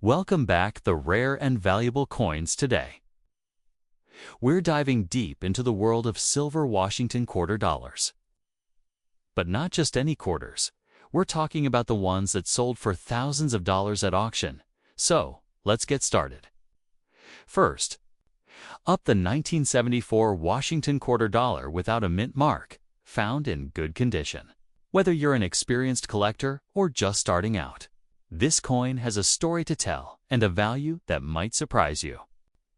Welcome back the rare and valuable coins today. We're diving deep into the world of silver Washington quarter dollars. But not just any quarters. We're talking about the ones that sold for thousands of dollars at auction. So, let's get started. First, up the 1974 Washington quarter dollar without a mint mark, found in good condition. Whether you're an experienced collector or just starting out, this coin has a story to tell and a value that might surprise you.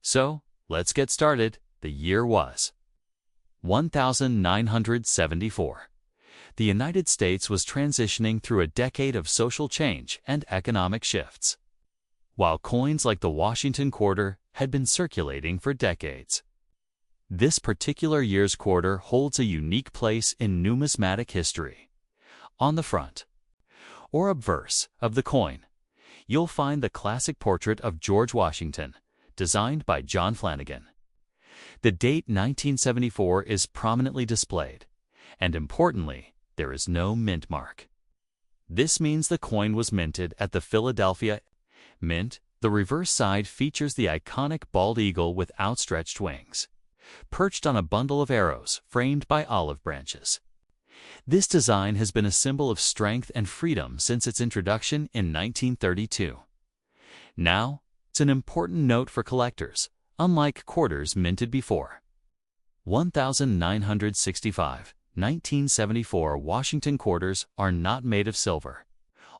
So, let's get started. The year was 1974. The United States was transitioning through a decade of social change and economic shifts. While coins like the Washington quarter had been circulating for decades, this particular year's quarter holds a unique place in numismatic history. On the front, or obverse, of the coin, you'll find the classic portrait of George Washington, designed by John Flanagan. The date 1974 is prominently displayed, and importantly, there is no mint mark. This means the coin was minted at the Philadelphia Mint. The reverse side features the iconic bald eagle with outstretched wings, perched on a bundle of arrows framed by olive branches. This design has been a symbol of strength and freedom since its introduction in 1932. Now, it's an important note for collectors, unlike quarters minted before. 1965, 1974 Washington quarters are not made of silver.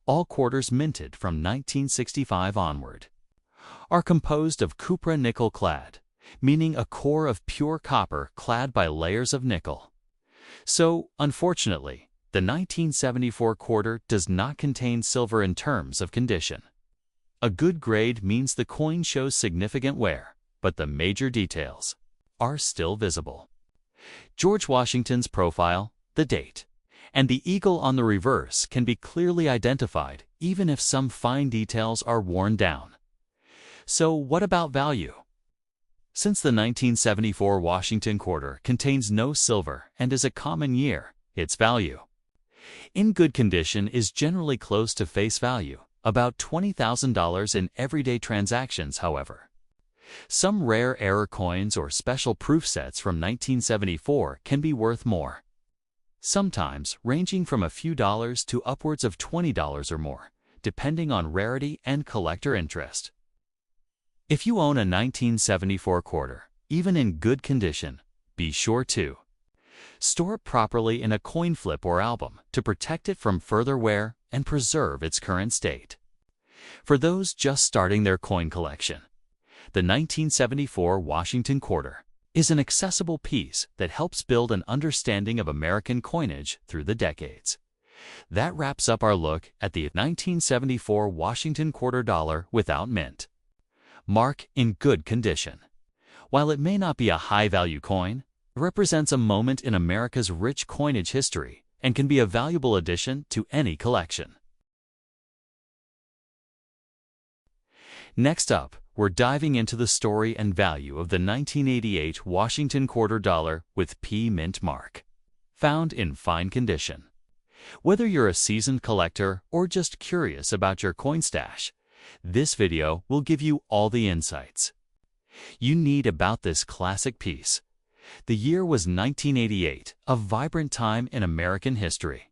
All quarters minted from 1965 onward are composed of cupra nickel clad, meaning a core of pure copper clad by layers of nickel. So, unfortunately, the 1974 quarter does not contain silver in terms of condition. A good grade means the coin shows significant wear, but the major details are still visible. George Washington's profile, the date, and the eagle on the reverse can be clearly identified even if some fine details are worn down. So what about value? Since the 1974 Washington quarter contains no silver and is a common year, its value in good condition is generally close to face value, about $20,000 in everyday transactions. However, some rare error coins or special proof sets from 1974 can be worth more, sometimes ranging from a few dollars to upwards of $20 or more, depending on rarity and collector interest. If you own a 1974 quarter, even in good condition, be sure to store it properly in a coin flip or album to protect it from further wear and preserve its current state. For those just starting their coin collection, the 1974 Washington quarter is an accessible piece that helps build an understanding of American coinage through the decades. That wraps up our look at the 1974 Washington quarter dollar without mint mark in good condition. While it may not be a high-value coin, it represents a moment in America's rich coinage history and can be a valuable addition to any collection. Next up, we're diving into the story and value of the 1988 Washington quarter dollar with P mint mark, found in fine condition. Whether you're a seasoned collector or just curious about your coin stash, this video will give you all the insights you need about this classic piece. The year was 1988, a vibrant time in American history.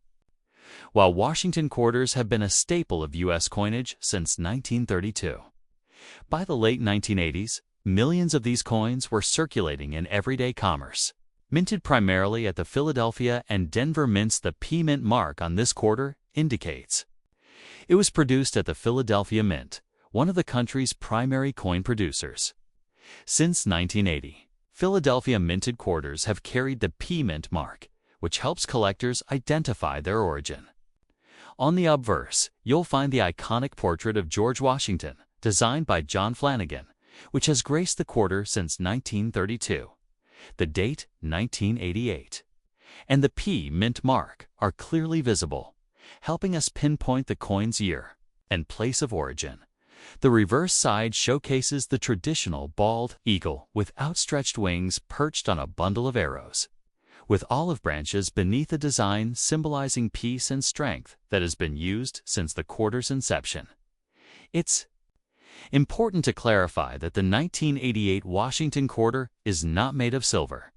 While Washington quarters have been a staple of U.S. coinage since 1932, by the late 1980s, millions of these coins were circulating in everyday commerce. Minted primarily at the Philadelphia and Denver mints, the P mint mark on this quarter indicates it was produced at the Philadelphia Mint, one of the country's primary coin producers. Since 1980, Philadelphia minted quarters have carried the P mint mark, which helps collectors identify their origin. On the obverse, you'll find the iconic portrait of George Washington, designed by John Flanagan, which has graced the quarter since 1932. The date, 1988, and the P mint mark are clearly visible, helping us pinpoint the coin's year and place of origin. The reverse side showcases the traditional bald eagle with outstretched wings perched on a bundle of arrows, with olive branches beneath a design symbolizing peace and strength that has been used since the quarter's inception. It's Important to clarify that the 1988 Washington quarter is not made of silver.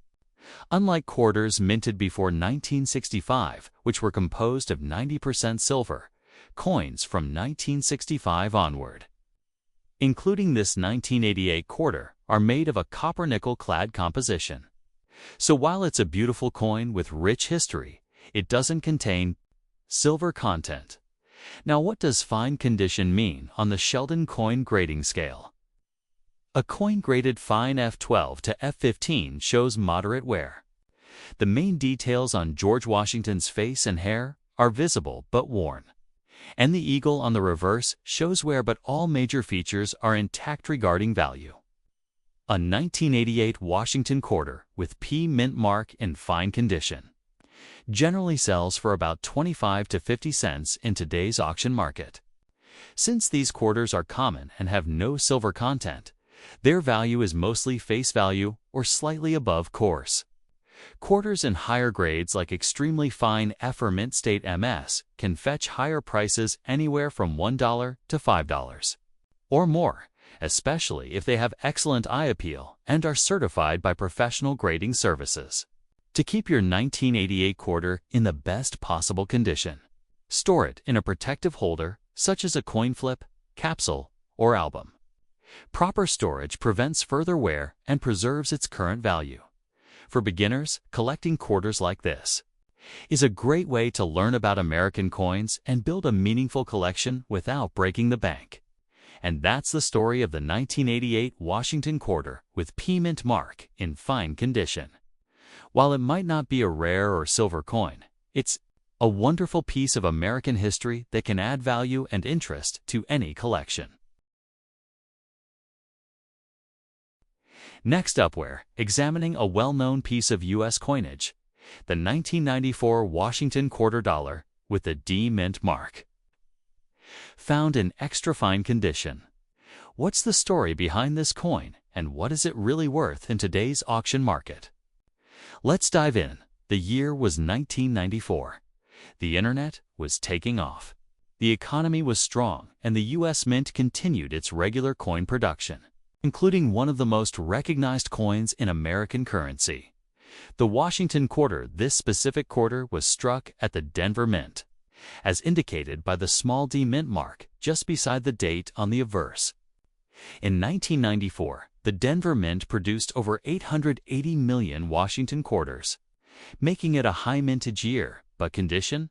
Unlike quarters minted before 1965, which were composed of 90% silver, coins from 1965 onward, including this 1988 quarter, are made of a copper-nickel clad composition. So while it's a beautiful coin with rich history, it doesn't contain silver content. Now, what does fine condition mean on the Sheldon coin grading scale? A coin graded fine F12 to F15 shows moderate wear. The main details on George Washington's face and hair are visible but worn. And the eagle on the reverse shows wear, but all major features are intact regarding value. A 1988 Washington quarter with P mint mark in fine condition generally sells for about 25 to 50 cents in today's auction market. Since these quarters are common and have no silver content, their value is mostly face value or slightly above course. Quarters in higher grades like extremely fine F or mint state MS can fetch higher prices anywhere from $1 to $5 or more, especially if they have excellent eye appeal and are certified by professional grading services. To keep your 1988 quarter in the best possible condition, store it in a protective holder such as a coin flip, capsule, or album. Proper storage prevents further wear and preserves its current value. For beginners, collecting quarters like this is a great way to learn about American coins and build a meaningful collection without breaking the bank. And that's the story of the 1988 Washington quarter with P mint mark in fine condition. While it might not be a rare or silver coin, it's a wonderful piece of American history that can add value and interest to any collection. Next up, we're examining a well-known piece of U.S. coinage, the 1994 Washington quarter dollar with the D mint mark. Found in extra fine condition. What's the story behind this coin, and what is it really worth in today's auction market? Let's dive in. The year was 1994. The internet was taking off. The economy was strong, and the U.S. Mint continued its regular coin production, including one of the most recognized coins in American currency, the Washington quarter. This specific quarter was struck at the Denver Mint, as indicated by the small D mint mark just beside the date on the obverse. In 1994, the Denver Mint produced over 880 million Washington quarters, making it a high mintage year, but condition,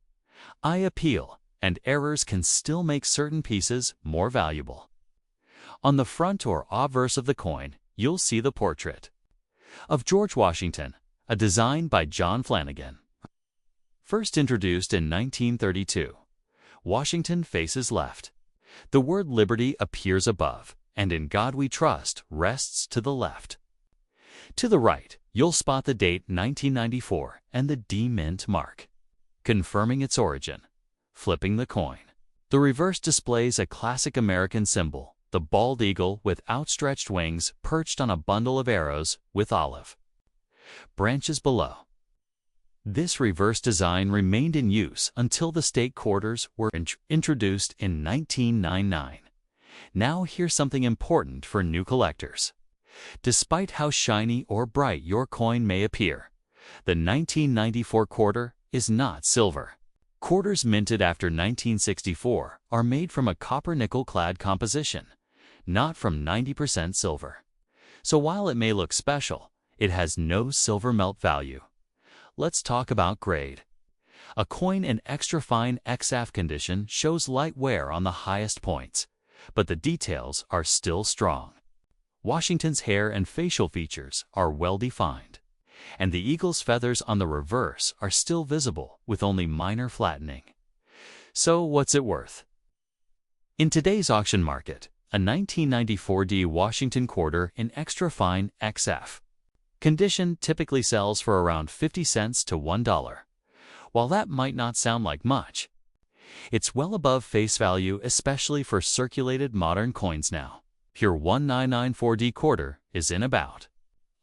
eye appeal, and errors can still make certain pieces more valuable. On the front or obverse of the coin, you'll see the portrait of George Washington, a design by John Flanagan. First introduced in 1932, Washington faces left. The word liberty appears above, and in God we trust rests to the left. To the right, you'll spot the date 1994 and the D mint mark, confirming its origin. Flipping the coin, the reverse displays a classic American symbol, the bald eagle with outstretched wings perched on a bundle of arrows with olive branches below. This reverse design remained in use until the state quarters were introduced in 1999. Now here's something important for new collectors. Despite how shiny or bright your coin may appear, the 1994 quarter is not silver. Quarters minted after 1964 are made from a copper-nickel clad composition, not from 90% silver. So while it may look special, it has no silver melt value. Let's talk about grade. A coin in extra fine XF condition shows light wear on the highest points, but the details are still strong. Washington's hair and facial features are well defined, and the eagle's feathers on the reverse are still visible with only minor flattening. So what's it worth? In today's auction market, a 1994 D Washington quarter in extra fine XF condition typically sells for around 50 cents to $1. While that might not sound like much, it's well above face value, especially for circulated modern coins now. Pure 1994D quarter is in about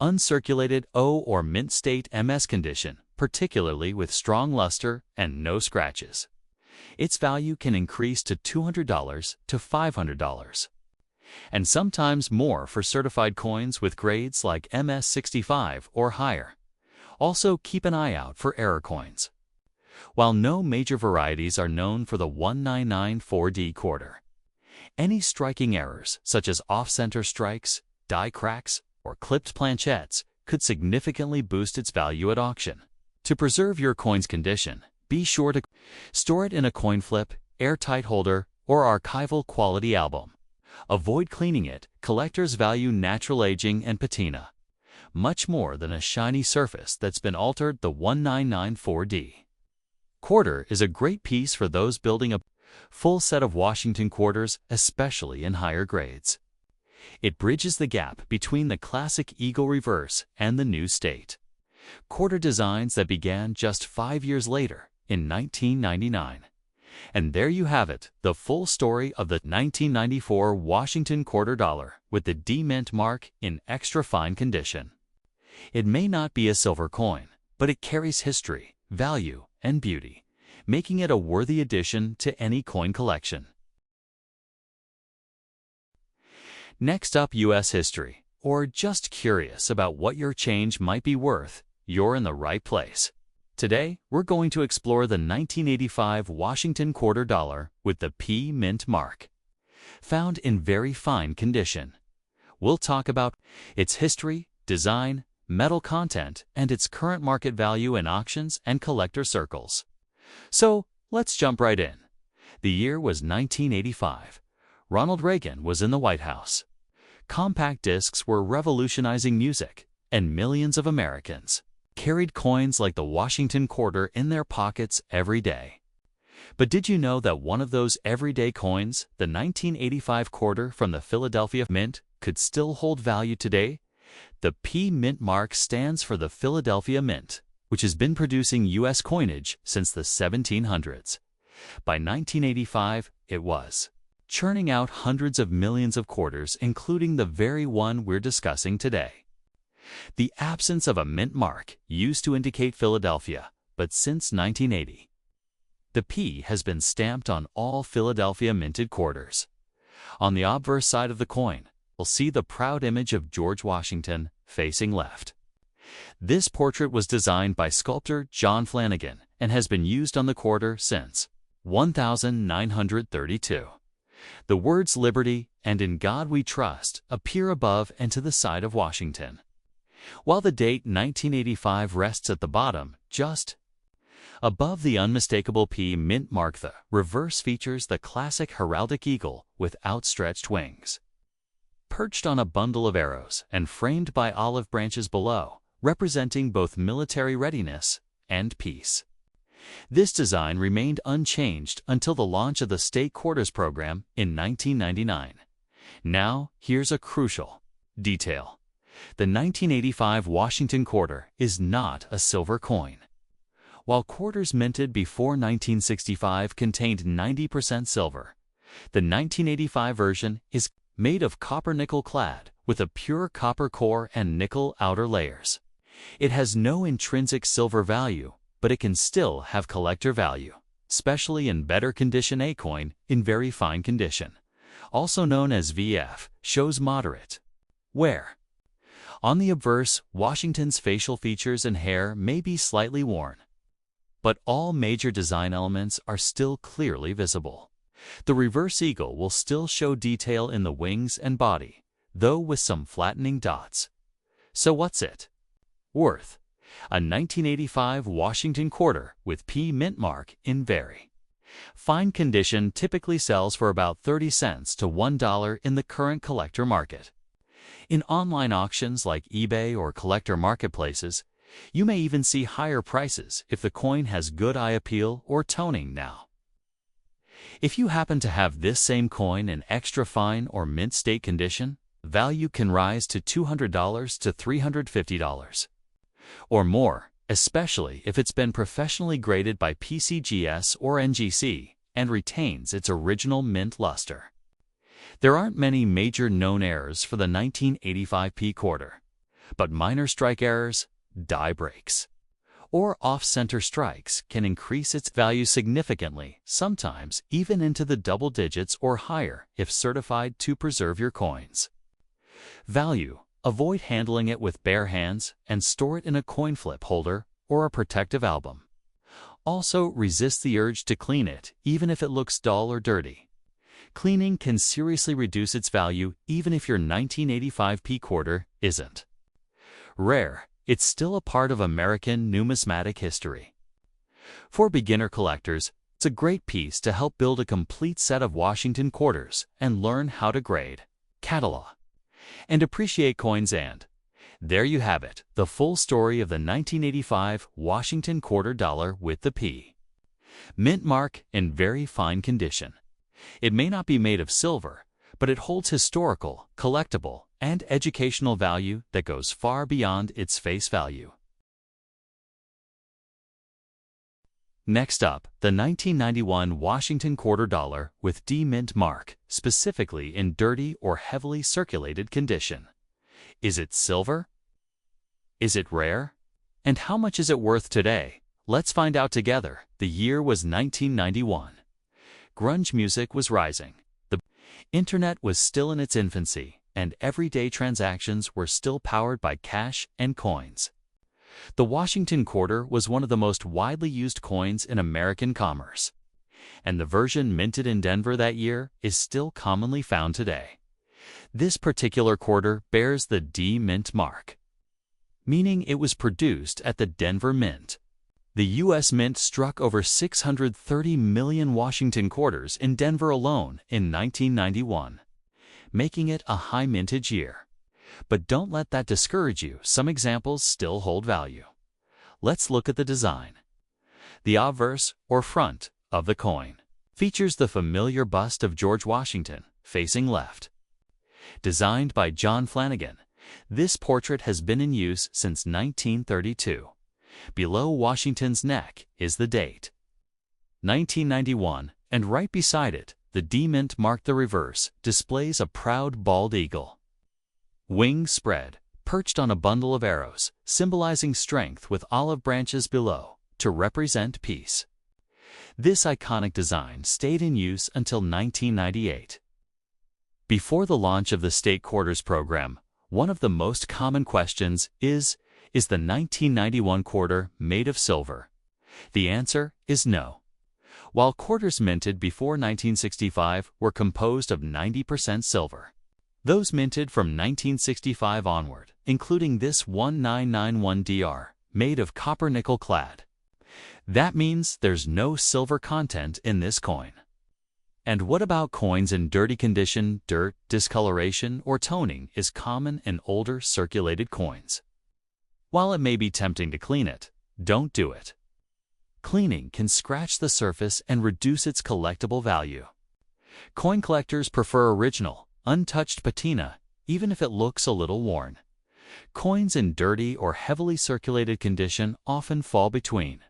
uncirculated O or mint state MS condition, particularly with strong luster and no scratches. Its value can increase to $200 to $500. and sometimes more for certified coins with grades like MS65 or higher. Also, keep an eye out for error coins. While no major varieties are known for the 1994D quarter, any striking errors, such as off-center strikes, die cracks, or clipped planchettes, could significantly boost its value at auction. To preserve your coin's condition, be sure to store it in a coin flip, airtight holder, or archival quality album. Avoid cleaning it. Collectors value natural aging and patina much more than a shiny surface that's been altered. The 1994D quarter is a great piece for those building a full set of Washington quarters, especially in higher grades. It bridges the gap between the classic Eagle reverse and the new state quarter designs that began just 5 years later in 1999. And there you have it, the full story of the 1994 Washington quarter dollar with the D Mint mark in extra fine condition. It may not be a silver coin, but it carries history, value, and beauty, making it a worthy addition to any coin collection. Next up, U.S. history, or just curious about what your change might be worth, you're in the right place. Today, we're going to explore the 1985 Washington quarter dollar with the P Mint mark, found in very fine condition. We'll talk about its history, design, metal content, and its current market value in auctions and collector circles. So, let's jump right in. The year was 1985. Ronald Reagan was in the White House. Compact discs were revolutionizing music, and millions of Americans carried coins like the Washington quarter in their pockets every day. But did you know that one of those everyday coins, the 1985 quarter from the Philadelphia Mint, could still hold value today? The P Mint mark stands for the Philadelphia Mint, which has been producing U.S. coinage since the 1700s. By 1985, it was churning out hundreds of millions of quarters, including the very one we're discussing today. The absence of a mint mark used to indicate Philadelphia, but since 1980, the P has been stamped on all Philadelphia minted quarters. On the obverse side of the coin, you'll see the proud image of George Washington facing left. This portrait was designed by sculptor John Flanagan and has been used on the quarter since 1932. The words "Liberty" and "In God We Trust" appear above and to the side of Washington, while the date 1985 rests at the bottom, just above the unmistakable P Mint mark. The reverse features the classic heraldic eagle with outstretched wings, perched on a bundle of arrows and framed by olive branches below, representing both military readiness and peace. This design remained unchanged until the launch of the state quarters program in 1999. Now, here's a crucial detail. The 1985 Washington quarter is not a silver coin. While quarters minted before 1965 contained 90% silver, the 1985 version is made of copper nickel clad with a pure copper core and nickel outer layers. It has no intrinsic silver value, but it can still have collector value, especially in better condition. A coin in very fine condition, also known as VF, shows moderate wear. On the obverse, Washington's facial features and hair may be slightly worn, but all major design elements are still clearly visible. The reverse eagle will still show detail in the wings and body, though with some flattening dots. So what's it worth? A 1985 Washington quarter with P Mint mark in very fine condition typically sells for about 30 cents to $1 in the current collector market. In online auctions like eBay or collector marketplaces, you may even see higher prices if the coin has good eye appeal or toning. Now, if you happen to have this same coin in extra fine or mint state condition, value can rise to $200 to $350 or more, especially if it's been professionally graded by PCGS or NGC and retains its original mint luster. There aren't many major known errors for the 1985 P quarter, but minor strike errors, die breaks, or off-center strikes can increase its value significantly, sometimes even into the double digits or higher if certified to preserve your coins. Value: avoid handling it with bare hands and store it in a coin flip holder or a protective album. Also, resist the urge to clean it, even if it looks dull or dirty. Cleaning can seriously reduce its value even if your 1985p quarter isn't. Rare: it's still a part of American numismatic history. For beginner collectors, it's a great piece to help build a complete set of Washington quarters and learn how to grade, catalog, and appreciate coins. And there you have it, the full story of the 1985 Washington quarter dollar with the P. Mint mark in very fine condition. It may not be made of silver, but it holds historical, collectible, and educational value that goes far beyond its face value. Next up, the 1991 Washington quarter dollar with D mint mark, specifically in dirty or heavily circulated condition. Is it silver? Is it rare? And how much is it worth today? Let's find out together. The year was 1991. Grunge music was rising. The internet was still in its infancy, and everyday transactions were still powered by cash and coins. The Washington quarter was one of the most widely used coins in American commerce, and the version minted in Denver that year is still commonly found today. This particular quarter bears the D Mint mark, meaning it was produced at the Denver Mint. The U.S. Mint struck over 630 million Washington quarters in Denver alone in 1991, making it a high mintage year. But don't let that discourage you. Some examples still hold value. Let's look at the design. The obverse, or front, of the coin features the familiar bust of George Washington, facing left. Designed by John Flanagan, this portrait has been in use since 1932. Below Washington's neck is the date, 1991, and right beside it, the D Mint mark. The reverse displays a proud bald eagle, wings spread, perched on a bundle of arrows, symbolizing strength, with olive branches below to represent peace. This iconic design stayed in use until 1998. Before the launch of the state quarters program, one of the most common questions is the 1991 quarter made of silver? The answer is no. While quarters minted before 1965 were composed of 90% silver, those minted from 1965 onward, including this 1991DR, made of copper nickel clad. That means there's no silver content in this coin. And what about coins in dirty condition? Dirt, discoloration, or toning is common in older circulated coins. While it may be tempting to clean it, don't do it. Cleaning can scratch the surface and reduce its collectible value. Coin collectors prefer original, untouched patina, even if it looks a little worn. Coins in dirty or heavily circulated condition often fall between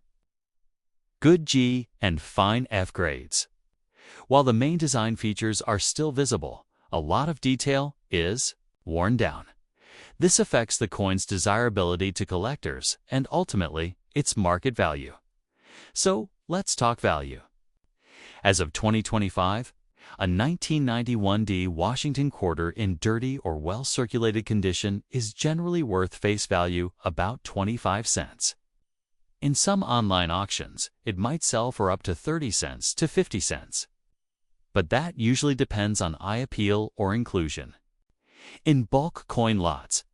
good G and fine F grades. While the main design features are still visible, a lot of detail is worn down. This affects the coin's desirability to collectors and ultimately its market value. So let's talk value. As of 2025, a 1991D Washington quarter in dirty or well-circulated condition is generally worth face value about 25 cents. In some online auctions, it might sell for up to 30 cents to 50 cents. But that usually depends on eye appeal or inclusion. In bulk coin lots.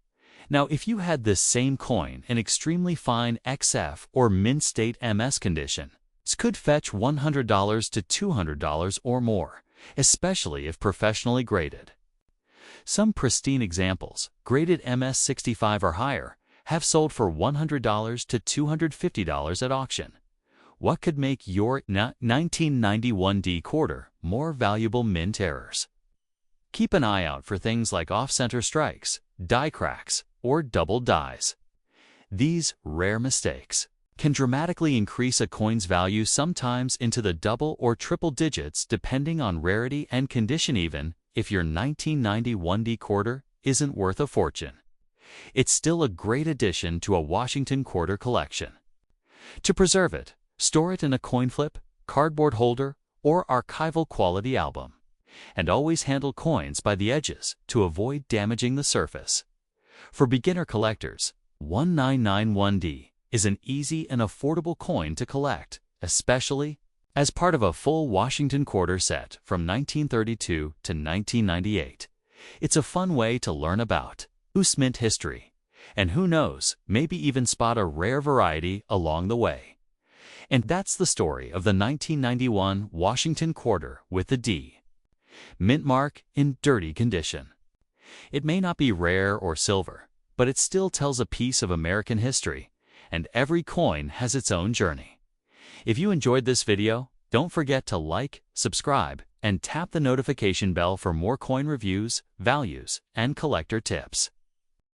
Now, if you had this same coin in extremely fine XF or mint state MS condition, it could fetch $100 to $200 or more, especially if professionally graded. Some pristine examples, graded MS65 or higher, have sold for $100 to $250 at auction. What could make your 1991D quarter more valuable? Mint errors. Keep an eye out for things like off-center strikes, die cracks, or double dies. These rare mistakes can dramatically increase a coin's value, sometimes into the double or triple digits depending on rarity and condition. Even if your 1991D quarter isn't worth a fortune, it's still a great addition to a Washington quarter collection. To preserve it, store it in a coin flip, cardboard holder, or archival quality album. And always handle coins by the edges to avoid damaging the surface. For beginner collectors, 1991D is an easy and affordable coin to collect, especially as part of a full Washington quarter set from 1932 to 1998. It's a fun way to learn about U.S. Mint history, and who knows, maybe even spot a rare variety along the way. And that's the story of the 1991 Washington quarter with the D. Mint mark in dirty condition. It may not be rare or silver, but it still tells a piece of American history, and every coin has its own journey. If you enjoyed this video, don't forget to like, subscribe, and tap the notification bell for more coin reviews, values, and collector tips.